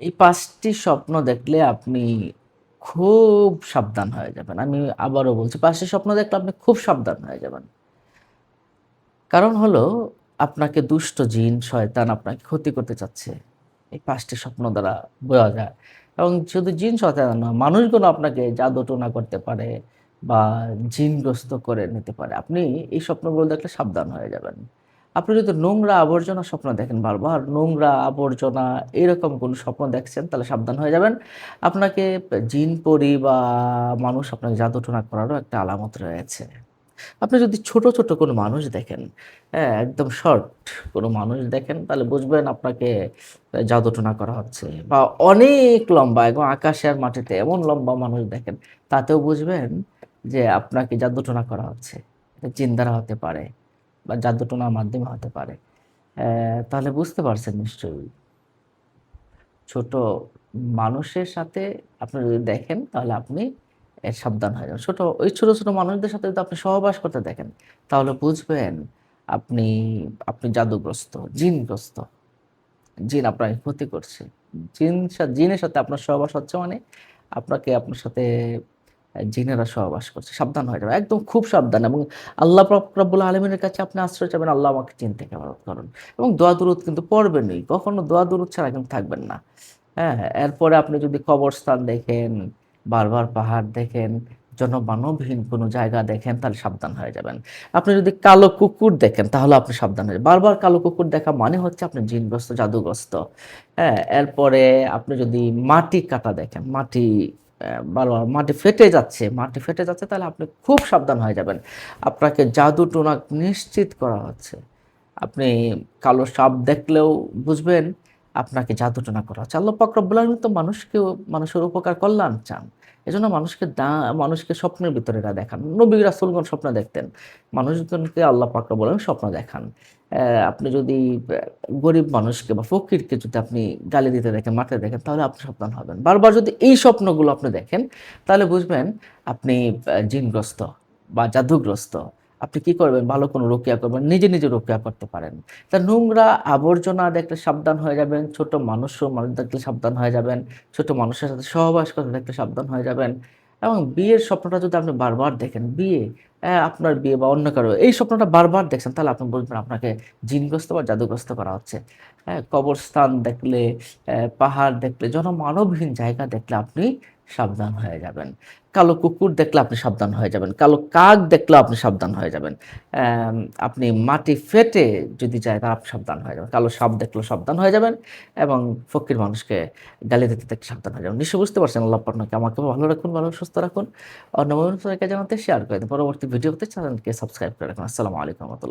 এই ৫টি স্বপ্ন দেখলে আপনি খুব সাবধান হয়ে যাবেন। আমি আবারও বলছি ৫টি স্বপ্ন দেখলে আপনি খুব সাবধান হয়ে যাবেন। কারণ হলো আপনাকে দুষ্ট জিন, শয়তান আপনাকে ক্ষতি করতে চাচ্ছে। এই ৫টি স্বপ্ন দ্বারা বোঝা যায়। এবং শুধু জিন, শয়তান না, মানুষগুলো আপনাকে জাদু-টোনা করতে পারে বা জিনগ্রস্ত করে নিতে পারে। আপনি এই স্বপ্নগুলো দেখলে সাবধান হয়ে যাবেন। আপনি যদি নোংরা আবর্জনা স্বপ্ন দেখেন বারবার, নোংরা আবর্জনা এরকম কোনো স্বপ্ন দেখছেন তাহলে সাবধান হয়ে যাবেন। আপনাকে জিন, পরি বা মানুষ আপনাকে জাদু-টোনা করারও একটা আলামত রয়েছে। আপনি যদি ছোট, ছোট কোনো মানুষ দেখেন, হ্যাঁ? একদম শর্ট কোনো মানুষ দেখেন তাহলে বুঝবেন আপনাকে জাদুটোনা করা হচ্ছে। বা অনেক লম্বা এবং আকাশে আর মাটিতে এমন লম্বা মানুষ দেখেন, তাতেও বুঝবেন যে আপনাকে জাদুটোনা করা হচ্ছে। এটা জিন দ্বারা হতে পারে বা জাদুটোনার মাধ্যমে হতে পারে। তাহলে বুঝতে পারছেন নিশ্চয়ই। ছোট মানুষের সাথে আপনি যদি দেখেন তাহলে আপনি সাবধান হয়ে যাবেন। ছোট, ছোট মানুষদের সাথে যদি আপনি সহবাস করতে দেখেন তাহলে বুঝবেন আপনি আপনি জাদুগ্রস্ত, জিনগ্রস্ত। জিন আপনাকে ক্ষতি করছে। জিনের সাথে আপনার সহবাস হচ্ছে মানে আপনার সাথে জিনেরা সহবাস করছে। সাবধান হয়ে যাবেন। একদম খুব সাবধান এবং আল্লাহ পাক রব্বুল আলামিনের কাছে আপনি আশ্রয় চাবেন, "আল্লাহ আমাকে জিন থেকে হেফাজত করুন।" এবং দোয়া দুরূদ কিন্তু পড়বেনই। কখনো দোয়া দুরূদ ছাড়া কিন্তু থাকবেন না। হ্যাঁ? এরপরে আপনি যদি কবরস্থান দেখেন, বারবার পাহাড় দেখেন, জনমানবহীন কোনো জায়গা দেখেন তাহলে সাবধান হয়ে যাবেন। আপনি যদি কালো কুকুর দেখেন তাহলেও আপনি সাবধান হয়ে যাবেন। বারবার কালো কুকুর দেখা মানে হচ্ছে আপনি জিনগ্রস্ত, জাদুগ্রস্ত। হ্যাঁ? এরপরে আপনি যদি মাটি কাটা দেখেন, বারবার মাটি ফেটে যাচ্ছে তাহলে আপনি খুব সাবধান হয়ে যাবেন। আপনাকে জাদু-টোনা নিশ্চিত করা হচ্ছে। আপনি কালো সাপ দেখলেও বুঝবেন আপনাকে জাদু-টোনা করা হচ্ছে। আল্লাহ পাক রব্বুল আলামিন তো মানুষের উপকার কল্যাণ চান। এজন্য মানুষকে স্বপ্নের ভিতরে এরা দেখান। নবী রাসূলগণ স্বপ্ন দেখতেন। মানুষজনকে আল্লাহ পাক রব্বুল আলামিন স্বপ্ন দেখান। আপনি যদি গরিব মানুষকে বা ফকিরকে যদি আপনি গালি দিতে দেখেন, মারতে দেখেন তাহলে আপনি সাবধান হবেন। বারবার যদি এই স্বপ্নগুলো আপনি দেখেন তাহলে বুঝবেন আপনি জিনগ্রস্ত বা জাদুগ্রস্ত। আপনি কি করবেন? ভালো কোনো রুকিয়া করবেন। নিজে রুকিয়া করতে পারেন। তা নোংরা আবর্জনা দেখলে সাবধান হয়ে যাবেন। ছোট মানুষ দেখলে সাবধান হয়ে যাবেন। ছোট মানুষের সাথে সহবাস করতে দেখলে সাবধান হয়ে যাবেন। এবং বিয়ের স্বপ্নটা যদি আপনি বারবার দেখেন, আপনার বিয়ে বা অন্য কারো এই স্বপ্নটা বারবার দেখছেন তাহলে আপনি বুঝবেন আপনাকে জিনগ্রস্ত বা জাদুগ্রস্ত করা হচ্ছে। কবরস্থান দেখলে, পাহাড় দেখলে, জনমানবহীন জায়গা দেখলে আপনি সাবধান হয়ে যাবেন। কালো কুকুর দেখলে আপনি সাবধান হয়ে যাবেন। কালো কাক দেখলেও আপনি সাবধান হয়ে যাবেন। অ্যাম আপনি মাটি ফেটে যদি যায় তাহলে আপনি সাবধান হয়ে যাবেন। কালো সাপ দেখলেও সাবধান হয়ে যাবেন এবং ফকির মানুষকে গালি দিতে দেখলে সাবধান হয়ে যাবেন। নিশ্চয়ই বুঝতে পারছেন আল্লাহ আপনাকে আমাকে ভালো রাখুন, ভালো সুস্থ রাখুন। অন্য মানুষকে জানাতে শেয়ার করে দিন। পরবর্তী ভিডিওতে চ্যানেলকে সাবস্ক্রাইব করে রাখুন। আসসালামু আলাইকুম ওয়া রাহমাতুল্লাহ।